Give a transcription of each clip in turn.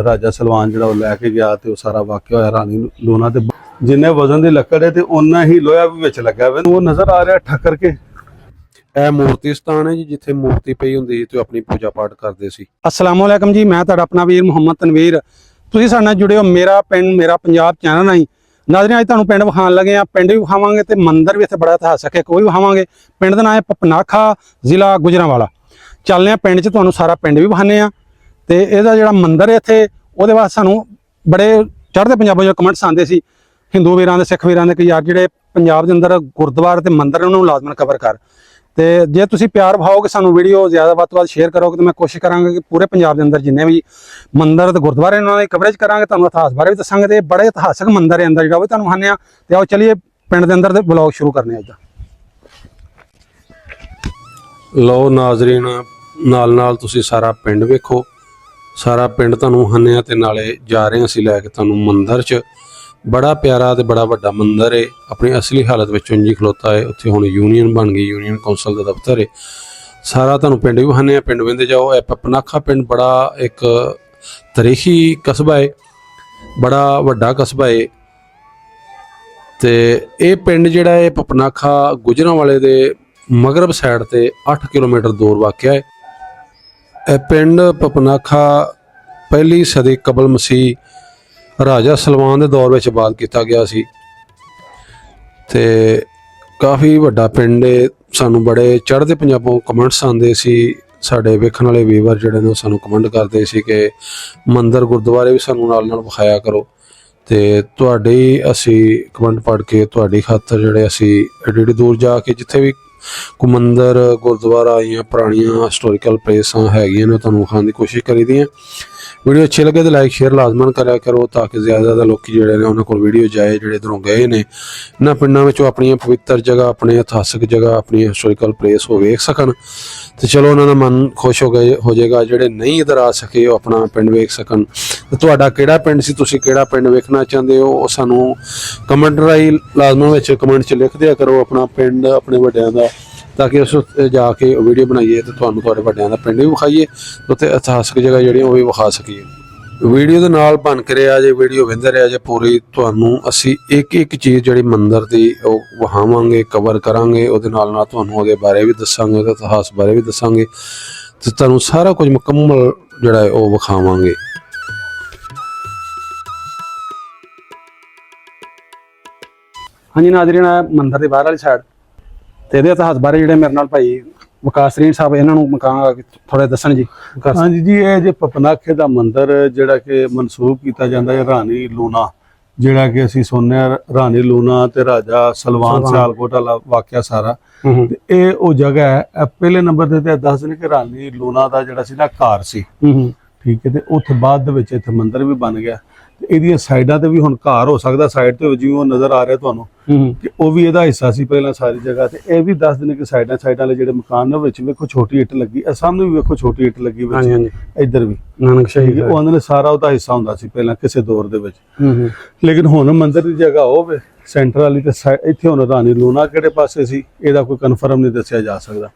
राजा Salwan जो लैके गया तो सारा वाकया होया रानी लूना ते जिन्ने वजन की लकड़ है तो उन्ना ही लोहा भी विच लगा हुआ वो नज़र आ रहा ठक्कर के। ਇਹ ਮੂਰਤੀ ਸਥਾਨ ਹੈ ਜੀ ਜਿੱਥੇ ਮੂਰਤੀ ਪਈ ਹੁੰਦੀ ਸੀ ਤੇ ਆਪਣੀ ਪੂਜਾ ਪਾਠ ਕਰਦੇ ਸੀ। अस्सलाम वालेकुम जी, मैं तुहाडा अपना वीर मुहम्मद तनवीर। ਤੁਸੀਂ ਸਾਡੇ ਨਾਲ ਜੁੜੇ ਹੋ ਮੇਰਾ ਪਿੰਡ ਮੇਰਾ ਪੰਜਾਬ ਚੈਨਲ ਨਾਲ। ਨਾਜ਼ਰੀਨ ਅੱਜ ਤੁਹਾਨੂੰ ਪਿੰਡ ਵਿਖਾਉਣ ਲੱਗੇ ਆ, ਪਿੰਡ ਵੀ ਵਿਖਾਵਾਂਗੇ ਤੇ ਮੰਦਿਰ ਵੀ ਇੱਥੇ ਬੜਾ ਇਤਿਹਾਸਕ ਹੈ ਕੋਈ ਵਿਖਾਵਾਂਗੇ। ਪਿੰਡ ਦਾ ਨਾਮ ਹੈ ਪਪਨਾਖਾ, ਜ਼ਿਲ੍ਹਾ ਗੁਜਰਾਂਵਾਲਾ। ਚੱਲਦੇ ਆ ਪਿੰਡ 'ਚ, ਤੁਹਾਨੂੰ ਸਾਰਾ ਪਿੰਡ ਵੀ ਵਿਖਾਉਂਦੇ ਆ ਤੇ ਇਹਦਾ ਜਿਹੜਾ ਮੰਦਿਰ ਹੈ ਇੱਥੇ ਉਹਦੇ ਵਾਸਤੇ ਸਾਨੂੰ ਬੜੇ ਚੜ੍ਹਦੇ ਪੰਜਾਬੋਂ ਜੋ ਕਮੈਂਟਸ ਆਉਂਦੇ ਸੀ ਹਿੰਦੂ ਵੀਰਾਂ ਦੇ, ਸਿੱਖ ਵੀਰਾਂ ਦੇ ਕਿ ਯਾਰ ਜਿਹੜੇ ਪੰਜਾਬ ਦੇ ਅੰਦਰ ਗੁਰਦੁਆਰੇ ਤੇ ਮੰਦਿਰ ਉਹਨਾਂ ਨੂੰ ਲਾਜ਼ਮਨ ਕਵਰ ਕਰ। ਤੇ ਜੇ ਤੁਸੀਂ ਪਿਆਰ ਭਾਓਗੇ ਸਾਨੂੰ ਵੀਡੀਓ ਜ਼ਿਆਦਾ ਵੱਧ ਤੋਂ ਵੱਧ ਸ਼ੇਅਰ ਕਰੋਗੇ ਤਾਂ ਮੈਂ ਕੋਸ਼ਿਸ਼ ਕਰਾਂਗਾ ਕਿ ਪੂਰੇ ਪੰਜਾਬ ਦੇ ਅੰਦਰ ਜਿੰਨੇ ਵੀ ਮੰਦਿਰ ਤੇ ਗੁਰਦੁਆਰੇ ਉਹਨਾਂ ਦੀ ਕਵਰੇਜ ਕਰਾਂਗੇ, ਤੁਹਾਨੂੰ ਇਤਿਹਾਸ ਬਾਰੇ ਵੀ ਦੱਸਾਂਗੇ ਤੇ ਬੜੇ ਇਤਿਹਾਸਕ ਮੰਦਿਰ ਦੇ ਅੰਦਰ ਜਿਹੜਾ ਉਹ ਤੁਹਾਨੂੰ ਵਿਖਾਉਂਦੇ ਆ। ਤੇ ਆਓ ਚਲੀਏ ਪਿੰਡ ਦੇ ਅੰਦਰ ਦੇ ਵਲੌਗ ਸ਼ੁਰੂ ਕਰਨੇ ਅੱਜ ਦਾ। ਲਓ ਨਾਜ਼ਰੀਨ, ਨਾਲ ਤੁਸੀਂ ਸਾਰਾ ਪਿੰਡ ਵੇਖੋ, ਸਾਰਾ ਪਿੰਡ ਤੁਹਾਨੂੰ ਵਿਖਾਉਂਦੇ ਆ ਤੇ ਨਾਲੇ ਜਾ ਰਹੇ ਅਸੀਂ ਲੈ ਕੇ ਤੁਹਾਨੂੰ ਮੰਦਿਰ 'ਚ। बड़ा प्यारा ते बड़ा वड्डा मंदिर है, अपनी असली हालत में उंजी खलोता है। उत्थे हुण यूनियन बन गई, यूनियन कौंसल का दफ्तर है। सारा तुहानूं पिंड भी विखाने, पिंड वेंदे जाओ। यह पपनाखा पिंड बड़ा एक तारीखी कस्बा है, बड़ा वड्डा कस्बा है। ते ये पिंड जिहड़ा है पपनाखा गुजरांवाले दे मगरब साइड ते 8 किलोमीटर दूर वाक़या है। यह पिंड पपनाखा पहली सदी कबल मसीह राजा सलवान के दौर में आबाद किया गया सी ते काफ़ी वड्डा पिंड है। सानू बड़े चढ़ते पंजाबों कमेंट्स आते सी, साडे वेखण वाले व्यूवर जिहड़े ने सानू कमेंट करते सी कि मंदिर गुरुद्वारे भी सानू नाल विखाया करो। ते तुहाडी असी कमेंट पढ़ के तुहाडी खातर जिहड़े असी एडी दूर जाके जिथे भी कोई मंदिर गुरुद्वारा या पुरानियां हिस्टोरिकल प्लेसां हैगियां ने तुहानूं विखाउण दी कोशिश करी दी है। वीडियो अच्छे लगे तो लाइक शेयर लाजमन करा करो ताकि ज़्यादा लोग जोड़े ने उन्होंने को वीडियो जाए जोड़े इधरों गए ने इन्होंने पिंडों में अपनी पवित्र जगह, अपने इतिहासक जगह, अपनी हिस्टोरिकल प्लेस वो वेख सकन। तो चलो उन्होंने मन खुश हो जाएगा। जोड़े नहीं इधर आ सके वो अपना पिंड वेख सकन। तो तुहाडा किहड़ा पिंड सी, तुसीं किहड़ा पिंड वेखना चाहते हो वो सानू कमेंट राही लाजमन विच कमेंट च लिख दिया करो अपना पिंड अपने वड्डियां दा, ताकि उस जाके वीडियो बनाइए तो तुहानूं तुहाडे वड्डियां दा पिंड भी विखाइए उत्थे इतिहासक जगह जिहड़ियां वो भी विखा सकीए। वीडियो दे नाल बन के रहा जे, वीडियो वेंदे रहा जे पूरी, तुहानूं असी एक एक चीज़ जिहड़ी मंदिर दी वो विखावांगे, कवर करांगे। उहदे नाल नाल तुहानूं उहदे बारे भी दस्सांगे, उहदे इतिहास बारे भी दस्सांगे ते तुहानूं सारा कुछ मुकम्मल जिहड़ा है वो विखावांगे। हाँ जी नाज़रीन, मंदिर की बाहर वाली साइड ਤੇ ਇਹਦੇ ਇਤਿਹਾਸ ਬਾਰੇ ਜਿਹੜੇ ਮੇਰੇ ਨਾਲ ਭਾਈ ਵਿਕਾਸ ਰੀਨ ਸਾਹਿਬ ਇਹਨਾਂ ਨੂੰ ਮਕਾਂਗਾ ਥੋੜੇ ਦੱਸਣ ਜੀ। हाँ जी, ये जो पपनाखे का मंदिर जिहड़ा कि मनसूब किया जाता है रानी लूना, जिहड़ा कि असीं सुनने रानी लूना ते राजा सलवान सियालकोट वाला वाकया सारा ते ये वो जगह है। पहले नंबर ते दस दिन कि रानी लूना का जिहड़ा सी ना घर सी, ठीक है। तो उत्थे बाद दे विच इत्थे मंदिर भी बन गया। ਇਹਦੀਆਂ ਸਾਈਡਾਂ ਤੇ ਵੀ ਹੁਣ ਘਰ ਹੋ ਸਕਦਾ, ਸਾਈਡ ਤੇ ਜਿਵੇਂ ਉਹ ਨਜ਼ਰ ਆ ਰਿਹਾ ਤੁਹਾਨੂੰ ਕਿ ਉਹ ਵੀ ਇਹਦਾ ਹਿੱਸਾ ਸੀ ਪਹਿਲਾਂ ਸਾਰੀ ਜਗ੍ਹਾ ਤੇ। ਇਹ ਵੀ ਦੱਸ ਦਿਨ ਕਿ ਸਾਈਡਾਂ ਵਾਲੇ ਜਿਹੜੇ ਮਕਾਨ ਨੇ ਵਿੱਚ ਵੇਖੋ ਛੋਟੀ ਇੱਟ ਲੱਗੀ, ਇਹ ਸਾਹਮਣੇ ਵੀ ਵੇਖੋ ਛੋਟੀ ਇੱਟ ਲੱਗੀ ਵਿੱਚ, ਇੱਧਰ ਵੀ ਨਾਨਕਸ਼ਾਹੀ ਉਹ ਆਂਦੇ ਨੇ ਸਾਰਾ ਉਹਦਾ ਹਿੱਸਾ ਹੁੰਦਾ ਸੀ ਪਹਿਲਾਂ ਕਿਸੇ ਦੌਰ ਦੇ ਵਿੱਚ। ਲੇਕਿਨ ਹੁਣ ਮੰਦਿਰ ਦੀ ਜਗ੍ਹਾ ਹੋਵੇ ਸੈਂਟਰ ਵਾਲੀ ਤੇ ਇੱਥੇ ਹੁਣ ਰਾਣੀ ਲੂਣਾ ਕਿਹੜੇ ਪਾਸੇ ਸੀ ਇਹਦਾ ਕੋਈ ਕਨਫਰਮ ਨਹੀਂ ਦੱਸਿਆ ਜਾ ਸਕਦਾ।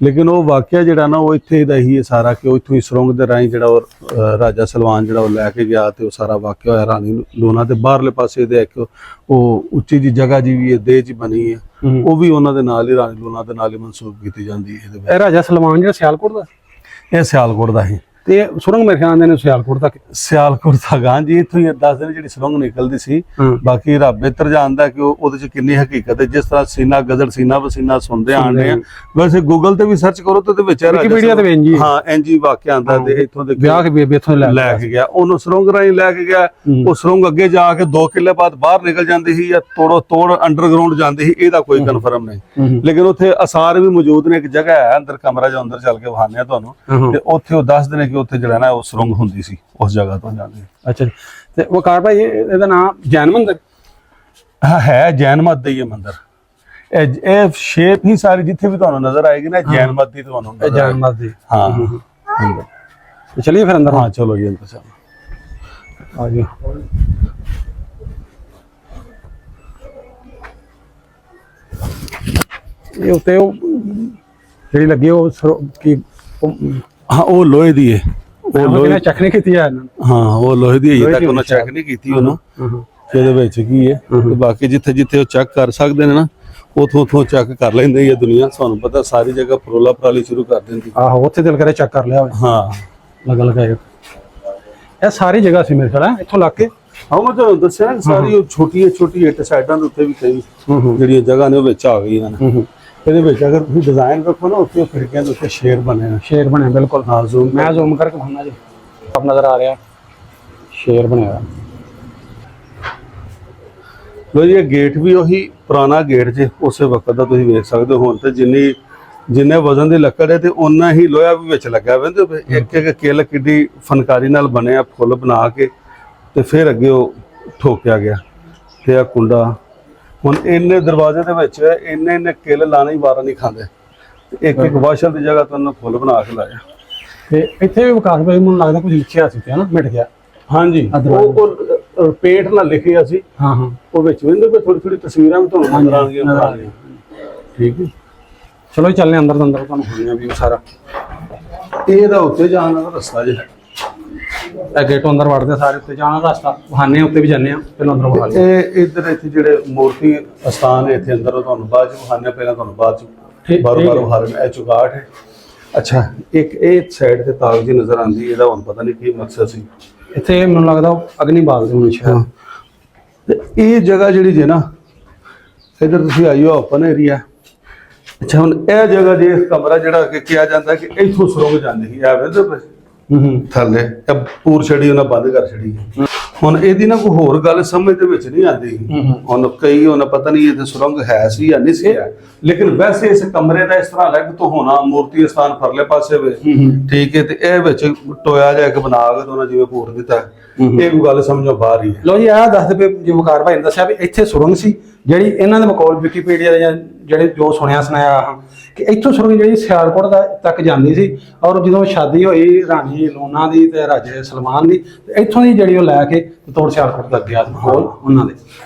ਲੇਕਿਨ ਉਹ ਵਾਕਿਆ ਜਿਹੜਾ ਨਾ ਉਹ ਇੱਥੇ ਦਾ ਹੀ ਹੈ ਸਾਰਾ ਕਿ ਉਹ ਇੱਥੋਂ ਹੀ ਸੁਰੰਗ ਦੇ ਰਾਹੀਂ ਜਿਹੜਾ ਉਹ ਰਾਜਾ ਸਲਵਾਨ ਜਿਹੜਾ ਉਹ ਲੈ ਕੇ ਗਿਆ ਤੇ ਉਹ ਸਾਰਾ ਵਾਕਿਆ ਹੋਇਆ ਰਾਣੀ ਲੂਣਾ ਤੇ ਬਾਹਰਲੇ ਪਾਸੇ ਦੇ ਇੱਕ ਉਹ ਉੱਚੀ ਜੀ ਜਗ੍ਹਾ ਜੀ ਵੀ ਦੇਹ ਚ ਬਣੀ ਹੈ, ਉਹ ਵੀ ਉਹਨਾਂ ਦੇ ਨਾਲ ਹੀ ਰਾਣੀ ਲੂਣਾ ਦੇ ਨਾਲ ਹੀ ਮਨਸੂਬ ਕੀਤੀ ਜਾਂਦੀ ਹੈ। ਇਹ ਰਾਜਾ ਸਲਵਾਨ ਜਿਹੜਾ ਸਿਆਲਕੋਟ ਦਾ, ਇਹ ਸਿਆਲਕੋਟ ਦਾ ਹੀ ਤੇ ਸੁਰੰਗ ਮੇਰੇ ਖਿਆਲ ਨੇ ਸਿਆਲਕੋਟ ਤੱਕ ਗਾਂ ਜੀ ਇੱਥੋਂ ਹੀ 10 ਦਿਨ ਜਿਹੜੀ ਸੁਰੰਗ ਨਿਕਲਦੀ ਸੀ। ਬਾਕੀ ਰੱਬ ਬਿਹਤਰ ਜਾਣਦਾ ਕਿ ਉਹਦੇ ਚ ਕਿੰਨੀ ਹਕੀਕਤ ਹੈ। ਜਿਸ ਤਰ੍ਹਾਂ ਸੀਨਾ ਗਜ਼ਲ ਸੀਨਾ ਵਸੀਨਾ ਸੁਣਦੇ ਆਂਦੇ ਆ, ਵੈਸੇ ਗੂਗਲ ਤੇ ਵੀ ਸਰਚ ਕਰੋ ਤੇ ਵਿੱਚ ਵਿਕੀਪੀਡੀਆ ਤੇ ਵੇਂਜੀ ਹਾਂ ਇੰਜੀ ਵਾਕਿਆ ਆਂਦਾ ਤੇ ਇੱਥੋਂ ਦੇ ਵਿਆਹ ਕੇ ਬੇਬੇ ਇੱਥੋਂ ਲੈ ਕੇ ਗਿਆ, ਉਹਨੂੰ ਸੁਰੰਗ ਰਾਹੀਂ ਲੈ ਕੇ ਗਿਆ। ਉਹ ਸੁਰੰਗ ਅੱਗੇ ਜਾ ਕੇ 2 ਕਿੱਲੇ ਬਾਅਦ ਬਾਹਰ ਨਿਕਲ ਜਾਂਦੀ ਸੀ ਜਾਂ ਤੋੜ ਅੰਡਰਗਰਾਉਂਡ ਜਾਂਦੀ ਸੀ, ਇਹਦਾ ਕੋਈ ਕਨਫਰਮ ਨਹੀਂ। ਲੇਕਿਨ ਉੱਥੇ ਅਸਾਰ ਵੀ ਮੌਜੂਦ ਨੇ, ਇੱਕ ਜਗ੍ਹਾ ਹੈ ਅੰਦਰ ਕਮਰਾ ਜੋ ਅੰਦਰ ਚੱਲ ਕੇ ਵਿਖਾਉਂਦੇ ਆ ਤੁਹਾਨੂੰ, ਤੇ ਉੱਥੇ ਉਹ ਦੱਸਦੇ ਨੇ ਕਿ ਉੱਥੇ ਜਿਹੜਾ ਨਾ ਉਹ ਸੁਰੰਗ ਹੁੰਦੀ ਸੀ ਉਸ ਜਗ੍ਹਾ ਤੋਂ ਜਾਂਦੀ। ਅੱਛਾ, ਤੇ ਵਕਾਰ ਭਾਈ ਇਹਦਾ ਨਾਮ ਜੈਨ ਮੰਦਿਰ ਹੈ, ਜੈਨ ਮਤ ਦਾ ਹੀ ਮੰਦਿਰ। ਇਹ ਸ਼ੇਪ ਹੀ ਸਾਰੀ ਜਿੱਥੇ ਵੀ ਤੁਹਾਨੂੰ ਨਜ਼ਰ ਆਏਗੀ ਨਾ ਜੈਨ ਮਤ ਦੀ ਤੁਹਾਨੂੰ ਜੈਨ ਮਤ ਦੀ। ਹਾਂ ਚਲਿਏ ਫਿਰ ਅੰਦਰ। ਹਾਂ ਚਲੋ ਜੀ ਅੰਦਰ ਚਲੋ, ਆ ਜੀ। ਇਹ ਉੱਤੇ ਉਹ ਜਿਹੜੀ ਲੱਗੀ ਉਹ ਕੀ ਹਾਂ ਉਹ ਲੋਹੇ ਦੀ ਹੈ, ਲੋਹੇ ਚੱਕ ਨਹੀਂ ਕੀਤੀ ਆ ਇਹਨਾਂ ਨੇ। ਹਾਂ ਉਹ ਲੋਹੇ ਦੀ ਅਜੇ ਲੋਹੇ ਤੱਕ ਦੀ ਉਹਨਾਂ ਸ਼ਾਇਦ। ਚੈੱਕ ਨਹੀਂ ਕੀਤੀ ਉਹਨਾਂ ਹੂੰ ਕਿ ਇਹਦੇ ਵਿੱਚ ਕੀ ਹੈ ਤੇ ਬਾਕੀ ਜਿੱਥੇ ਜਿੱਥੇ ਉਹ ਚੈੱਕ ਕਰ ਸਕਦੇ ਨੇ ਨਾ ਉਥੋਂ ਚੈੱਕ ਕਰ ਲੈਂਦੇ ਆ ਦੁਨੀਆ। ਤੁਹਾਨੂੰ ਪਤਾ ਸਾਰੀ ਜਗ੍ਹਾ ਪਰੋਲਾ ਪਰਾਲੀ ਸ਼ੁਰੂ ਕਰ ਦਿੰਦੀ। ਆਹੋ ਉੱਥੇ ਦਿਲ ਕਰੇ ਚੈੱਕ ਕਰ ਲਿਆ ਹੋਵੇ। ਹਾਂ ਲਗਾਇਆ ਇਹ ਸਾਰੀ ਜਗ੍ਹਾ ਸੀ ਮੇਰੇ ਖਿਆਲ ਹੈ ਇੱਥੋਂ ਲੱਗ ਕੇ। ਹਾਂ ਮੈਂ ਤੁਹਾਨੂੰ ਦੱਸਿਆ ਨਾ ਸਾਰੀ ਉਹ ਛੋਟੀ ਇੱਟ ਸਾਈਡਾਂ ਦੇ ਉੱਤੇ ਵੀ ਕਈ ਜਿਹੜੀਆਂ ਜਗ੍ਹਾ ਨੇ ਉਹ ਵਿੱਚ ਆ ਗਈਆਂ ਨੇ। ਇਹਦੇ ਵਿੱਚ ਅਗਰ ਤੁਸੀਂ ਡਿਜ਼ਾਈਨ ਰੱਖੋ ਨਾ ਉੱਤੇ ਖਿੜਕੀਆਂ ਦੇ ਉੱਤੇ ਸ਼ੇਰ ਬਣੇ ਨੇ। ਸ਼ੇਰ ਬਣਿਆ ਬਿਲਕੁਲ। ਹਾਂ ਜ਼ੂਮ ਮੈਂ ਜ਼ੂਮ ਕਰਕੇ ਦਿਖਾਉਣਾ ਜੀ। ਆਪ ਨਜ਼ਰ ਆ ਰਿਹਾ ਸ਼ੇਰ ਬਣਿਆ। ਲੋ ਜੀ ਇਹ ਗੇਟ ਵੀ ਉਹੀ ਪੁਰਾਣਾ ਗੇਟ ਜੇ ਉਸੇ ਵਕਤ ਦਾ ਤੁਸੀਂ ਵੇਖ ਸਕਦੇ ਹੋ। ਹੁਣ ਤੇ ਜਿੰਨੇ ਵਜ਼ਨ ਦੀ ਲੱਕੜ ਹੈ ਤੇ ਓਨਾ ਹੀ ਲੋਹਾ ਵੀ ਵਿੱਚ ਲੱਗਾ ਹੋਇਆ ਤੇ ਇੱਕ ਇੱਕ ਕਿੱਲ ਕਿੱਡੀ ਫਨਕਾਰੀ ਨਾਲ ਬਣਿਆ ਫੁੱਲ ਬਣਾ ਕੇ ਤੇ ਫਿਰ ਅੱਗੇ ਉਹ ਠੋਕਿਆ ਗਿਆ। ਤੇ ਆ ਕੁੰਡਾ ਹੁਣ ਇੰਨੇ ਦਰਵਾਜ਼ੇ ਦੇ ਵਿੱਚ ਇੰਨੇ ਕਿੱਲ ਲਾਣਾ ਹੀ ਵਾਰਾ ਨਹੀਂ ਖਾਂਦੇ। ਇੱਕ ਵਾਸ਼ਰ ਦੀ ਜਗ੍ਹਾ ਤੋਂ ਉਹਨਾਂ ਫੁੱਲ ਬਣਾ ਕੇ ਲਾਇਆ। ਤੇ ਇੱਥੇ ਵੀ ਵਿਕਾਸ ਭਾਈ ਮੈਨੂੰ ਲੱਗਦਾ ਕੁਝ ਲਿਖਿਆ ਸੀ ਤੇ ਹਨਾ ਮਿਟ ਗਿਆ। ਹਾਂਜੀ ਉਹ ਪੇਂਟ ਨਾਲ ਲਿਖਿਆ ਸੀ। ਹਾਂ ਉਹ ਵਿੱਚ ਵੀ ਥੋੜੀ ਤਸਵੀਰਾਂ ਵੀ ਤੁਹਾਨੂੰ ਨਜ਼ਰ ਆਉਣਗੀਆਂ। ਠੀਕ ਹੈ ਚਲੋ ਜੀ ਚੱਲਨੇ ਅੰਦਰ ਤੁਹਾਨੂੰ ਖੁੱਲ੍ਹਣਾ ਵੀ ਸਾਰਾ। ਇਹਦਾ ਉੱਤੇ ਜਾਣ ਦਾ ਰਸਤਾ ਜੇ ਇਹ ਗੇਟ ਅੰਦਰ ਵੜਦੇ ਸਾਰੇ ਉੱਤੇ ਜਾਣ ਦਾ ਰਸਤਾ ਬਹਾਨੇ ਉੱਤੇ ਵੀ ਜਾਂਦੇ ਆ ਪਹਿਲਾਂ ਅੰਦਰ ਵੜ ਲਈਏ। ਇਹ ਇੱਥੇ ਜਿਹੜੇ ਮੂਰਤੀ ਅਸਥਾਨ ਹੈ ਇੱਥੇ ਅੰਦਰ ਉਹ ਤੁਹਾਨੂੰ ਬਾਅਦ ਚ ਬਹਾਨੇ ਪਹਿਲਾਂ ਤੁਹਾਨੂੰ ਬਾਅਦ ਚ ਬਾਰੋ ਹਾਰਨ ਇਹ ਚੁਗਾਟ ਹੈ। ਅੱਛਾ ਇੱਕ ਇਹ ਸਾਈਡ ਤੇ ਤਾਕ ਜੀ ਨਜ਼ਰ ਆਉਂਦੀ ਇਹਦਾ ਹੁਣ ਪਤਾ ਨਹੀਂ ਕੀ ਮਕਸਦ ਸੀ। ਇੱਥੇ ਮੈਨੂੰ ਲੱਗਦਾ ਅਗਨੀ ਬਾਗ ਦੇ ਹੋਣੇ ਸ਼ਾਇਦ। ਤੇ ਇਹ ਜਗ੍ਹਾ ਜਿਹੜੀ ਜੇ ਨਾ ਇਧਰ ਤੁਸੀਂ ਆਈਓ ਓਪਨ ਏਰੀਆ। ਅੱਛਾ ਹੁਣ ਇਹ ਜਗ੍ਹਾ ਜੇ ਕਮਰਾ ਜਿਹੜਾ ਕਿ ਕਿਹਾ ਜਾਂਦਾ ਕਿ ਇੱਥੋਂ ਸੁਰੰਗ ਜਾਂਦੀ ਸੀ ਆ ਵੇਦੇ ਥੱਲੇ ਇਹ ਪੂਰ ਛੜੀ ਉਹਨਾਂ ਬੰਦ ਕਰ ਛੜੀ। ਹੁਣ ਇਹਦੀ ਨਾ ਕੋਈ ਹੋਰ ਗੱਲ ਸਮਝ ਦੇ ਵਿੱਚ ਨਹੀਂ ਆਉਂਦੀ। ਹੁਣ ਕਈ ਉਹਨਾਂ ਪਤਾ ਨਹੀਂ ਇਹ ਸੁਰੰਗ ਹੈ ਸੀ ਜਾਂ ਨਹੀਂ ਸੀ ਲੇਕਿਨ ਵੈਸੇ ਇਸ ਕਮਰੇ ਦਾ ਇਸ ਤਰ੍ਹਾਂ ਅਲੱਗ ਤੋਂ ਹੋਣਾ ਮੂਰਤੀ ਸਥਾਨ ਪਰਲੇ ਪਾਸੇ ਵੇ ਠੀਕ ਹੈ ਤੇ ਇਹ ਵਿੱਚ ਟੋਇਆ ਜਿਹਾ ਇੱਕ ਬਣਾ ਕੇ ਉਹਨਾਂ ਜਿਵੇਂ ਪੂਰ ਦਿੱਤਾ। ਇਹ ਕੋਈ ਗੱਲ ਸਮਝੋ ਬਾਹਰ ਹੀ ਹੈ। ਲੋ ਜੀ ਆਹ ਦੱਸਦੇ ਪਏ ਜੀ ਵਕਾਰ ਭਾਈ ਨੇ ਦੱਸਿਆ ਵੀ ਇੱਥੇ ਸੁਰੰਗ ਸੀ ਜਿਹੜੀ ਇਹਨਾਂ ਦੇ ਬਕੌਲ ਵਿਕੀਪੀਡੀਆ ਦੇ ਜਾਂ ਜਿਹੜੇ ਜੋ ਸੁਣਿਆ ਸੁਣਾਇਆ ਕਿ ਇੱਥੋਂ ਸੁਰੰਗ ਜਿਹੜੀ ਸਿਆਲਕੋਟ ਤੱਕ ਜਾਂਦੀ ਸੀ। ਔਰ ਜਦੋਂ ਸ਼ਾਦੀ ਹੋਈ ਰਾਣੀ ਲੂਣਾ ਦੀ ਤੇ ਰਾਜੇ ਸਲਮਾਨ ਦੀ ਇੱਥੋਂ ਦੀ ਜਿਹੜੀ ਉਹ ਲੈ ਕੇ ਤੋੜ ਸਿਆਲਕੋਟ ਤੱਕ ਗਿਆ ਬਕੌਲ ਉਹਨਾਂ ਦੇ।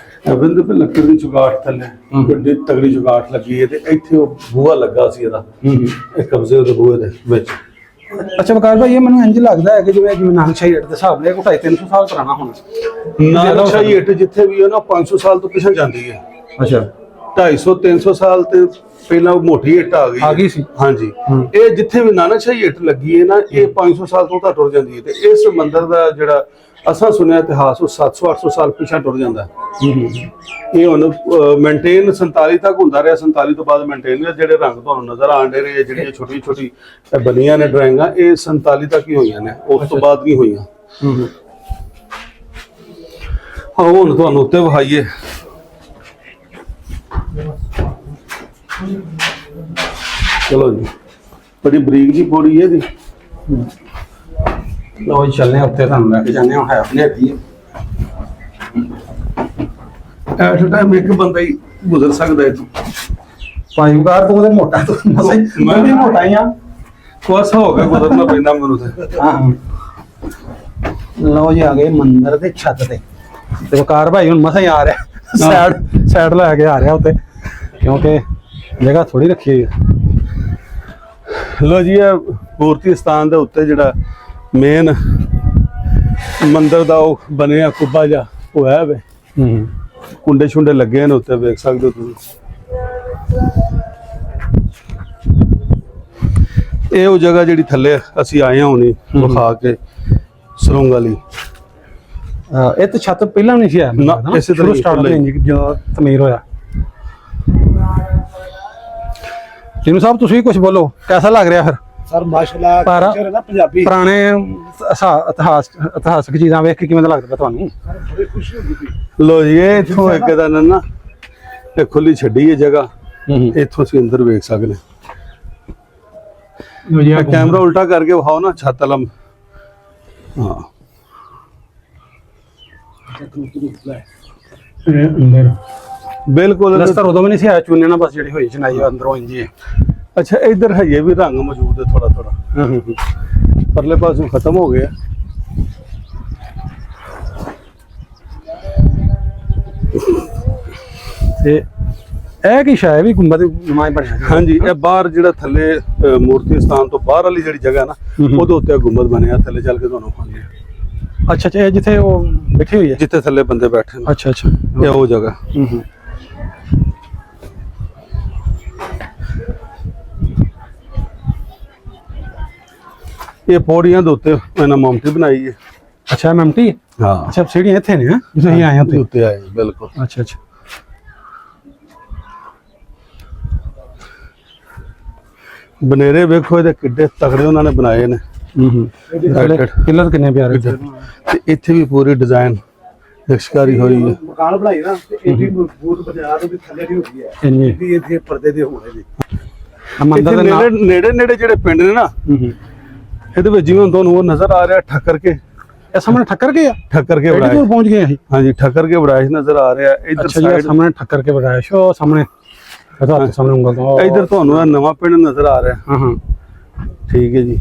ਅਬਿੰਦ ਤੇ ਲੱਕੜ ਦੀ ਚੁਗਾਟ ਥੱਲੇ ਵੱਡੀ ਤਗੜੀ ਚੁਗਾਟ ਲੱਗੀ ਹੈ ਤੇ ਇੱਥੇ ਉਹ ਬੂਹਾ ਲੱਗਾ ਸੀ ਇਹਦਾ ਇਹ ਕਬਜ਼ੇ ਦੇ ਬੂਹੇ ਦੇ ਵਿੱਚ। ਅੱਛਾ ਵਕਾਰ ਭਾਈ ਇਹ ਮੈਨੂੰ ਇੰਜ ਲੱਗਦਾ ਹੈ ਕਿ ਜਿਵੇਂ ਨਾਨਕਸ਼ਾਹੀ ਏਟ ਦੇ ਹਿਸਾਬ ਨਾਲ 250-300 ਸਾਲ ਪੁਰਾਣਾ ਹੋਣਾ। ਨਾਨਕਸ਼ਾਹੀ ਏਟ ਜਿੱਥੇ ਵੀ ਹੈ ਨਾ 500 ਸਾਲ ਤੋਂ ਪਿਛੇ ਜਾਂਦੀ ਹੈ। ਅੱਛਾ 250-300 ਸਾਲ ਤੇ ਪਹਿਲਾਂ ਮੋਟੀ ਇੱਟ ਆ ਗਈ ਸੀ। ਹਾਂਜੀ ਇਹ ਜਿੱਥੇ ਵੀ ਨਾਨਕਸ਼ਾਹੀ ਇੱਟ ਲੱਗੀ ਹੈ ਨਾ ਇਹ 500 ਸਾਲ ਤੋਂ ਤਾਂ ਟੁਰ ਜਾਂਦੀ ਹੈ ਤੇ ਇਸ ਮੰਦਿਰ ਦਾ ਜਿਹੜਾ ਅਸਾਂ ਸੁਣਿਆ ਇਤਿਹਾਸ ਉਹ 700-800 ਸਾਲ ਪਿਛਾ ਟੁਰ ਜਾਂਦਾ। ਇਹ ਹੁਣ ਮੇਨਟੇਨ 47 ਤੱਕ ਹੁੰਦਾ ਰਿਹਾ। 47 ਤੋਂ ਬਾਅਦ ਮੇਨਟੇਨ ਜਿਹੜੇ ਰੰਗ ਤੁਹਾਨੂੰ ਨਜ਼ਰ ਆਣ ਦੇ ਰਹੇ ਜਿਹੜੀਆਂ ਛੋਟੀ ਬਣੀਆਂ ਨੇ ਡਰਾਇੰਗਾਂ ਇਹ 47 ਤੱਕ ਹੀ ਹੋਈਆਂ ਨੇ ਉਸ ਤੋਂ ਬਾਅਦ ਨਹੀਂ ਹੋਈਆਂ। ਹਾਂ ਹੁਣ ਤੁਹਾਨੂੰ ਉੱਤੇ ਵਿਖਾਈਏ। ਚਲੋ ਜੀ ਬੜੀ ਬਰੀਕ ਜੀ ਪੌੜੀ ਹੈ ਇਹਦੀ। ਲੋ ਜੀ ਚੱਲਨੇ ਉੱਤੇ ਤੁਹਾਨੂੰ ਲੈ ਕੇ ਜਾਂਦੇ ਹਾਂ। ਹੈ ਆਪਣੇ ਹੱਥੀ ਐਟ ਟਾਈਮ ਇੱਕ ਬੰਦਾ ਹੀ ਗੁਜ਼ਰ ਸਕਦਾ ਹੈ। ਭਾਈ ਵਕਾਰ ਤੂੰ ਤੇ ਮੋਟਾ ਤੂੰ ਮੈਂ ਵੀ ਮੋਟਾ ਹੀ ਆ। ਕੋਸਾ ਹੋ ਗਿਆ ਗੁਜ਼ਰਨਾ ਪੈਂਦਾ ਮੈਨੂੰ ਤੇ। ਹਾਂ ਲੋ ਜੀ ਆ ਗਏ ਮੰਦਿਰ ਦੇ ਛੱਤ ਤੇ ਵਕਾਰ ਭਾਈ ਹੁਣ ਮਸਾਂ ਹੀ ਆ ਰਿਹਾ ਸਾਈਡ ਲੈ ਕੇ ਆ ਰਿਹਾ ਉੱਤੇ ਕਿਉਂਕਿ ਜਗ੍ਹਾ ਥੋੜੀ ਰੱਖੀ ਹੋਈ ਹੈ। ਲੋ ਜੀ ਇਹ ਮੂਰਤੀ ਸਥਾਨ ਦੇ ਉੱਤੇ ਜਿਹੜਾ ਮੇਨ ਮੰਦਿਰ ਦਾ ਉਹ ਬਣਿਆ ਕੁੱਬਾ ਜਿਹਾ ਉਹ ਹੈ ਵੇ ਕੁੰਡੇ ਛੁੰਡੇ ਲੱਗੇ ਨੇ ਉੱਤੇ ਵੇਖ ਸਕਦੇ ਹੋ ਤੁਸੀਂ। ਇਹ ਉਹ ਜਗ੍ਹਾ ਜਿਹੜੀ ਥੱਲੇ ਅਸੀਂ ਆਏ ਹਾਂ ਹੁਣੀ ਵਿਖਾ ਕੇ ਸੁਰੰਗ ਵਾਲੀ। ਇਹ ਤਾਂ ਛੱਤ ਪਹਿਲਾਂ ਨਹੀਂ ਸੀ ਆਇਆ ਨਾ, ਇਸੇ ਤਰ੍ਹਾਂ ਹੀ ਸਟਾਰਟ ਹੋਈ ਜਦੋਂ ਤਮੀਰ ਹੋਇਆ। ਟੀਨੂ ਸਾਹਿਬ ਤੁਸੀਂ ਕੁਝ ਬੋਲੋ ਕੈਸਾ ਲੱਗ ਰਿਹਾ ਫਿਰ? ਸਰ ਮਾਸ਼ਾਅੱਲਾ ਕਲਚਰ ਹੈ ਨਾ ਪੰਜਾਬੀ ਪੁਰਾਣੇ ਇਤਿਹਾਸਕ ਚੀਜ਼ਾਂ ਵੇਖ ਕੇ ਕਿਵੇਂ ਦਾ ਲੱਗਦਾ ਤੁਹਾਨੂੰ? ਬੜੀ ਖੁਸ਼ੀ ਹੁੰਦੀ ਪਈ। ਲੋ ਜੀ ਇਹ ਇੱਥੋਂ ਇੱਕ ਦਾ ਨਾ ਇਹ ਖੁੱਲੀ ਛੱਡੀ ਹੈ ਜਗ੍ਹਾ ਇੱਥੋਂ ਅਸੀਂ ਅੰਦਰ ਵੇਖ ਸਕਦੇ ਹਾਂ। ਕੈਮਰਾ ਉਲਟਾ ਕਰਕੇ ਵਿਖਾਓ ਨਾ ਛੱਤ ਵਾਲਾ। ਹਾਂ ਅੰਦਰ ਬਿਲਕੁਲ ਲਸਤਰ ਉਦੋਂ ਵੀ ਨਹੀਂ ਸੀ ਆਇਆ ਚੂਨੇ ਨਾਲ ਬਸ ਜਿਹੜੀ ਹੋਈ ਚਨਾਈ ਅੰਦਰੋਂ ਇੰਜੀ ਹੈ। ਅੱਛਾ ਇੱਧਰ ਹਜੇ ਵੀ ਰੰਗ ਮੌਜੂਦ ਹੈ ਥੋੜਾ ਪਰਲੇ ਪਾਸੋਂ ਖਤਮ ਹੋ ਗਿਆ। ਤੇ ਇਹ ਕੀ ਸ਼ਾਇਦ ਵੀ ਗੁੰਬਦ ਨੁਮਾਇ ਬਣਿਆ। ਹਾਂਜੀ ਇਹ ਬਾਹਰ ਜਿਹੜਾ ਥੱਲੇ ਮੂਰਤੀ ਸਥਾਨ ਤੋਂ ਬਾਹਰ ਵਾਲੀ ਜਿਹੜੀ ਜਗ੍ਹਾ ਨਾ ਉਹਦੇ ਉੱਤੇ ਗੁੰਬਦ ਬਣਿਆ, ਥੱਲੇ ਚੱਲ ਕੇ ਤੁਹਾਨੂੰ ਖਾਣੇ ਅੱਛਾ ਅੱਛਾ, ਇਹ ਜਿੱਥੇ ਉਹ ਬੈਠੀ ਹੋਈ ਹੈ, ਜਿੱਥੇ ਥੱਲੇ ਬੰਦੇ ਬੈਠੇ ਨੇ, ਅੱਛਾ ਅੱਛਾ, ਇਹ ਉਹ ਜਗ੍ਹਾ। ਇਹ ਪੌੜੀਆਂ ਦੇ ਉੱਤੇ ਇਹਨਾਂ ਮਮਟੀ ਬਣਾਈ ਹੈ। ਅੱਛਾ ਮਮਟੀ, ਹਾਂ ਅੱਛਾ ਸੀੜੀਆਂ ਇੱਥੇ ਨੇ ਜਿੱਥੇ ਅਸੀਂ ਆਏ ਹਾਂ ਉੱਥੇ, ਉੱਤੇ ਆਏ ਬਿਲਕੁਲ। ਅੱਛਾ ਅੱਛਾ, ਬਨੇਰੇ ਵੇਖੋ ਇਹਦੇ ਕਿੱਡੇ ਤਗੜੇ ਉਹਨਾਂ ਨੇ ਬਣਾਏ ਨੇ। ਪਿੱਲਰ ਕਿੰਨੇ ਪਿਆਰੇ ਤੇ ਇੱਥੇ ਵੀ ਪੂਰੀ ਡਿਜ਼ਾਈਨ ਨਕਸ਼ਕਾਰੀ ਹੋਈ ਹੈ। ਮਕਾਨ ਬਣਾਈ ਨਾ ਤੇ ਇਹ ਵੀ ਮਜ਼ਬੂਤ ਬਾਜ਼ਾਰ ਦੇ ਥੱਲੇ ਦੀ ਹੁੰਦੀ ਹੈ, ਇੰਨੀ ਵੀ ਇੱਥੇ ਪਰਦੇ ਦੇ ਹੋਣੇ ਜੀ। ਮੰਦਰ ਦੇ ਨਾਲ ਨੇੜੇ ਨੇੜੇ ਜਿਹੜੇ ਪਿੰਡ ਨੇ ਨਾ, ਇਹਦੇ ਵਿੱਚ ਜਿਵੇਂ ਤੁਹਾਨੂੰ ਉਹ ਨਜ਼ਰ ਆ ਰਿਹਾ ਠੱਕਰ ਕੇ, ਇਹ ਸਾਹਮਣੇ ਠੱਕਰ ਗਏ ਆ, ਠੱਕਰ ਕੇ ਐਡੀ ਬਣਾਏ। ਦੂਰ ਪਹੁੰਚ ਗਏ ਅਸੀਂ। ਹਾਂਜੀ ਠੱਕਰ ਕੇ ਬਣਾਏ ਨਜ਼ਰ ਆ ਰਿਹਾ। ਇਧਰ ਅੱਛਾ ਜੀ, ਸਾਈਡ ਸਾਹਮਣੇ ਠੱਕਰ ਕੇ ਬਣਾਇਆ ਸ਼ੋ ਸਾਹਮਣੇ, ਇਹਦਾ ਸਾਹਮਣੇ ਉਂਗਲ ਤੋਂ ਇਧਰ ਤੁਹਾਨੂੰ ਇਹ ਨਵਾਂ ਪਿੰਡ ਨਜ਼ਰ ਆ ਰਿਹਾ। ਹਾਂ ਹਾਂ, ਠੀਕ ਹੈ ਜੀ।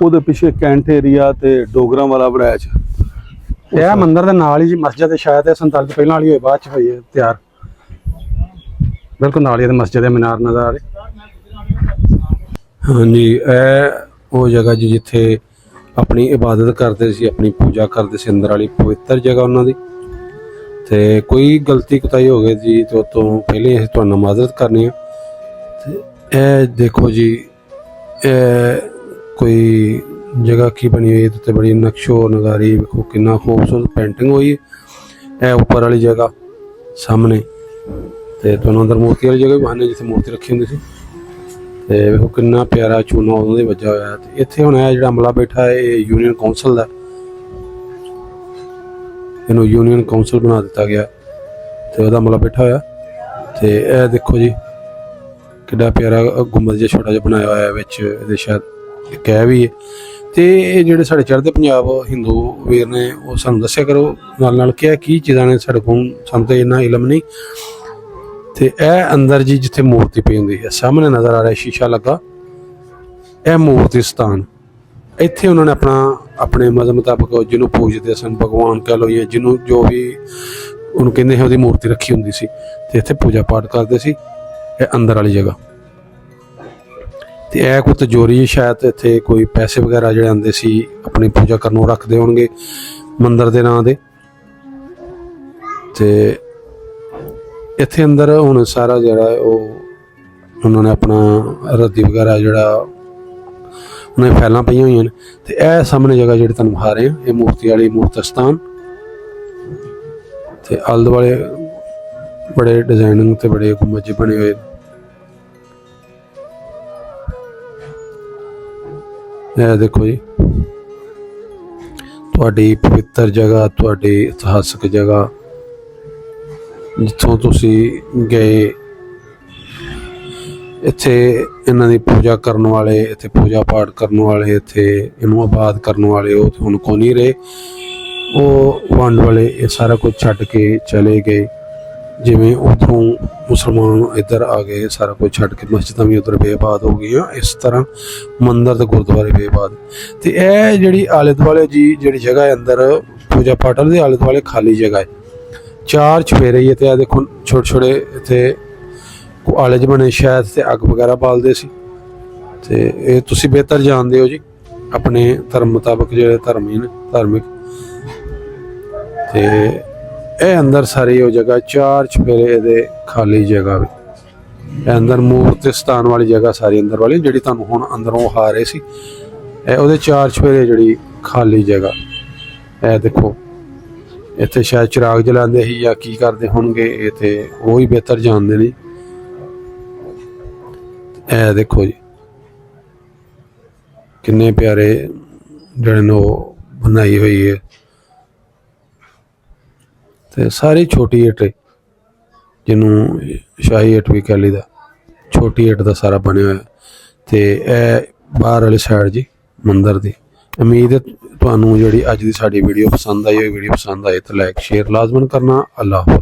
ਉਹਦੇ ਪਿੱਛੇ ਕੈਂਟ ਏਰੀਆ ਤੇ ਡੋਗਰਾਂ ਵਾਲਾ ਬਣਾਇਆ ਚ। ਇਹ ਮੰਦਰ ਦੇ ਨਾਲ ਹੀ ਜੀ ਮਸਜਿਦ ਹੈ, ਸ਼ਾਇਦ ਇਹ 47 ਤੋਂ ਪਹਿਲਾਂ ਵਾਲੀ ਹੋਈ, ਬਾਅਦ ਚ ਹੋਈ ਹੈ ਤਿਆਰ। ਬਿਲਕੁਲ ਨਾਲ ਹੀ ਮਸਜਿਦ ਹੈ, ਮੀਨਾਰ ਨਜ਼ਰ ਆ ਰਹੀ। ਹਾਂਜੀ, ਇਹ ਉਹ ਜਗ੍ਹਾ ਜੀ ਜਿੱਥੇ ਆਪਣੀ ਇਬਾਦਤ ਕਰਦੇ ਸੀ, ਆਪਣੀ ਪੂਜਾ ਕਰਦੇ ਸੀ, ਅੰਦਰ ਵਾਲੀ ਪਵਿੱਤਰ ਜਗ੍ਹਾ ਉਹਨਾਂ ਦੀ। ਤੇ ਕੋਈ ਗਲਤੀ ਕੁਤਾਈ ਹੋ ਗਈ ਜੀ ਤੇ ਉਹ ਤੋਂ ਪਹਿਲੇ ਅਸੀਂ ਤੁਹਾਨੂੰ ਮਾਜ਼ਰਤ ਕਰਨੀ ਹੈ। ਤੇ ਇਹ ਦੇਖੋ ਜੀ, ਇਹ ਕੋਈ ਜਗ੍ਹਾ ਕੀ ਬਣੀ ਹੋਈ ਹੈ ਤੇ ਬੜੀ ਨਕਸ਼ੋ ਨਗਾਰੀ, ਵੇਖੋ ਕਿੰਨਾ ਖੂਬਸੂਰਤ ਪੇਂਟਿੰਗ ਹੋਈ ਹੈ। ਇਹ ਉੱਪਰ ਵਾਲੀ ਜਗ੍ਹਾ ਸਾਹਮਣੇ, ਤੇ ਤੁਹਾਨੂੰ ਅੰਦਰ ਮੂਰਤੀ ਵਾਲੀ ਜਗ੍ਹਾ ਵੀ ਬਹਾਨੇ ਜਿੱਥੇ ਮੂਰਤੀ ਰੱਖੀ ਹੁੰਦੀ ਸੀ। ਤੇ ਵੇਖੋ ਕਿੰਨਾ ਪਿਆਰਾ ਚੂਨਾ ਉਹਨਾਂ ਦੇ ਵੱਜਾ ਹੋਇਆ। ਤੇ ਇੱਥੇ ਹੁਣ ਇਹ ਜਿਹੜਾ ਅਮਲਾ ਬੈਠਾ ਹੈ ਇਹ ਯੂਨੀਅਨ ਕਾਉਂਸਲ ਦਾ, ਇਹਨੂੰ ਯੂਨੀਅਨ ਕਾਉਂਸਲ ਬਣਾ ਦਿੱਤਾ ਗਿਆ ਤੇ ਉਹਦਾ ਅਮਲਾ ਬੈਠਾ ਹੋਇਆ। ਤੇ ਇਹ ਦੇਖੋ ਜੀ ਕਿੱਡਾ ਪਿਆਰਾ ਗੁੰਬਦ ਜਿਹਾ ਛੋਟਾ ਜਿਹਾ ਬਣਾਇਆ ਹੋਇਆ ਵਿੱਚ, ਇਹਦੇ ਸ਼ਾਇਦ ਇੱਕ ਇਹ ਵੀ ਹੈ। ਤੇ ਇਹ ਜਿਹੜੇ ਸਾਡੇ ਚੜ੍ਹਦੇ ਪੰਜਾਬ ਹਿੰਦੂ ਵੀਰ ਨੇ ਉਹ ਸਾਨੂੰ ਦੱਸਿਆ ਕਰੋ ਨਾਲ ਨਾਲ ਕਿ ਇਹ ਕੀ ਚੀਜ਼ਾਂ ਨੇ, ਸਾਡੇ ਕੋਲ ਸਾਨੂੰ ਤਾਂ ਇੰਨਾ ਇਲਮ ਨਹੀਂ। ਤੇ ਇਹ ਅੰਦਰ ਜੀ ਜਿੱਥੇ ਮੂਰਤੀ ਪਈ ਹੁੰਦੀ ਹੈ, ਸਾਹਮਣੇ ਨਜ਼ਰ ਆ ਰਿਹਾ ਸ਼ੀਸ਼ਾ ਲੱਗਾ, ਇਹ ਮੂਰਤੀ ਸਥਾਨ। ਇੱਥੇ ਉਹਨਾਂ ਨੇ ਆਪਣੇ ਮਜ਼ਹਬ ਮੁਤਾਬਕ ਜਿਹਨੂੰ ਪੂਜਦੇ ਸਨ, ਭਗਵਾਨ ਕਹਿ ਲਓ ਜਾਂ ਜਿਹਨੂੰ ਜੋ ਵੀ ਉਹਨੂੰ ਕਹਿੰਦੇ ਹੈ, ਉਹਦੀ ਮੂਰਤੀ ਰੱਖੀ ਹੁੰਦੀ ਸੀ ਤੇ ਇੱਥੇ ਪੂਜਾ ਪਾਠ ਕਰਦੇ ਸੀ। ਇਹ ਅੰਦਰ ਵਾਲੀ ਜਗ੍ਹਾ। ਤੇ ਇਹ ਕੋਈ ਤਜੋਰੀ ਸ਼ਾਇਦ ਇੱਥੇ ਕੋਈ ਪੈਸੇ ਵਗੈਰਾ ਜਿਹੜੇ ਆਉਂਦੇ ਸੀ ਆਪਣੀ ਪੂਜਾ ਕਰਨ ਨੂੰ ਰੱਖਦੇ ਹੋਣਗੇ ਮੰਦਰ ਦੇ ਨਾਂ ਦੇ। ਤੇ ਇੱਥੇ ਅੰਦਰ ਹੁਣ ਸਾਰਾ ਜਿਹੜਾ ਉਹ ਉਹਨਾਂ ਨੇ ਆਪਣਾ ਰੱਦੀ ਵਗੈਰਾ ਜਿਹੜਾ ਉਹਨੇ ਫੈਲਾਂ ਪਈਆਂ ਹੋਈਆਂ ਨੇ। ਤੇ ਇਹ ਸਾਹਮਣੇ ਜਗ੍ਹਾ ਜਿਹੜੀ ਤੁਹਾਨੂੰ ਵਿਖਾ ਰਹੇ ਆ, ਇਹ ਮੂਰਤੀ ਵਾਲੀ ਮੂਰਤ ਸਥਾਨ। ਤੇ ਆਲੇ ਦੁਆਲੇ ਬੜੇ ਡਿਜ਼ਾਈਨਿੰਗ ਤੇ ਬੜੇ ਗੁੰਬਦ ਬਣੇ ਹੋਏ। ਇਹ ਦੇਖੋ ਜੀ ਤੁਹਾਡੀ ਪਵਿੱਤਰ ਜਗ੍ਹਾ, ਤੁਹਾਡੀ ਇਤਿਹਾਸਕ ਜਗ੍ਹਾ ਜਿੱਥੋਂ ਤੁਸੀਂ ਗਏ। ਇੱਥੇ ਇਹਨਾਂ ਦੀ ਪੂਜਾ ਕਰਨ ਵਾਲੇ, ਇੱਥੇ ਪੂਜਾ ਪਾਠ ਕਰਨ ਵਾਲੇ, ਇੱਥੇ ਇਹਨੂੰ ਆਬਾਦ ਕਰਨ ਵਾਲੇ ਉਹ ਹੁਣ ਕੋਈ ਨਹੀਂ ਰਹੇ। ਉਹ ਵੰਡ ਵਾਲੇ ਇਹ ਸਾਰਾ ਕੁਝ ਛੱਡ ਕੇ ਚਲੇ ਗਏ। ਜਿਵੇਂ ਉੱਥੋਂ ਮੁਸਲਮਾਨ ਇੱਧਰ ਆ ਗਏ, ਸਾਰਾ ਕੁਝ ਛੱਡ ਕੇ ਮਸਜਿਦਾਂ ਵੀ ਉੱਧਰ ਬੇਆਬਾਦ ਹੋ ਗਈਆਂ, ਇਸ ਤਰ੍ਹਾਂ ਮੰਦਰ ਤੇ ਗੁਰਦੁਆਰੇ ਬੇਆਬਾਦ। ਤੇ ਇਹ ਜਿਹੜੀ ਆਲੇ ਦੁਆਲੇ ਜੀ ਜਿਹੜੀ ਜਗ੍ਹਾ ਹੈ ਅੰਦਰ ਪੂਜਾ ਪਾਠ ਦੇ ਆਲੇ ਦੁਆਲੇ ਖਾਲੀ ਜਗ੍ਹਾ ਹੈ, 4 ਚੁਫੇਰੇ ਹੀ। ਤੇ ਆ ਦੇਖੋ ਛੋਟੇ ਛੋਟੇ ਇੱਥੇ ਆਲੇ ਜਿਹੇ ਬਣੇ, ਸ਼ਾਇਦ ਤੇ ਅੱਗ ਵਗੈਰਾ ਬਾਲਦੇ ਸੀ। ਤੇ ਇਹ ਤੁਸੀਂ ਬਿਹਤਰ ਜਾਣਦੇ ਹੋ ਜੀ ਆਪਣੇ ਧਰਮ ਮੁਤਾਬਕ, ਜਿਹੜੇ ਧਰਮੀ ਨੇ ਧਾਰਮਿਕ। ਤੇ ਇਹ ਅੰਦਰ ਸਾਰੀ ਉਹ ਜਗ੍ਹਾ 4 ਚੁਫੇਰੇ ਇਹਦੇ ਖਾਲੀ ਜਗ੍ਹਾ ਵੀ। ਇਹ ਅੰਦਰ ਮੂਰਤੀ ਸਥਾਨ ਵਾਲੀ ਜਗ੍ਹਾ ਸਾਰੀ ਅੰਦਰ ਵਾਲੀ ਜਿਹੜੀ ਤੁਹਾਨੂੰ ਹੁਣ ਅੰਦਰੋਂ ਆ ਰਹੇ ਸੀ, ਇਹ ਉਹਦੇ 4 ਚੁਫੇਰੇ ਜਿਹੜੀ ਖਾਲੀ ਜਗ੍ਹਾ। ਇਹ ਦੇਖੋ ਇੱਥੇ ਸ਼ਾਇਦ ਚਿਰਾਗ ਜਲਾਉਂਦੇ ਸੀ ਜਾਂ ਕੀ ਕਰਦੇ ਹੋਣਗੇ, ਇਹ ਤੇ ਉਹ ਹੀ ਬਿਹਤਰ ਜਾਣਦੇ ਨੇ। ਇਹ ਦੇਖੋ ਜੀ ਕਿੰਨੇ ਪਿਆਰੇ ਜਿਹੜੇ ਨੇ ਉਹ ਬਣਾਈ ਹੋਈ ਹੈ। ਤੇ ਸਾਰੀ ਛੋਟੀ ਇੱਟ ਜਿਹਨੂੰ ਸ਼ਾਹੀ ਇੱਟ ਵੀ ਕਹਿ ਲਈਦਾ, ਛੋਟੀ ਇੱਟ ਦਾ ਸਾਰਾ ਬਣਿਆ ਹੋਇਆ। ਤੇ ਇਹ ਬਾਹਰ ਵਾਲੀ ਸਾਈਡ ਜੀ ਮੰਦਰ ਦੀ। ਉਮੀਦ ਹੈ ਤੁਹਾਨੂੰ ਜਿਹੜੀ ਅੱਜ ਦੀ ਸਾਡੀ ਵੀਡੀਓ ਪਸੰਦ ਆਈ ਹੋਈ। ਵੀਡੀਓ ਪਸੰਦ ਆਏ ਤਾਂ ਲਾਈਕ ਸ਼ੇਅਰ ਲਾਜ਼ਮਨ ਕਰਨਾ। ਅੱਲਾਹ ਹਾਫਿਜ਼।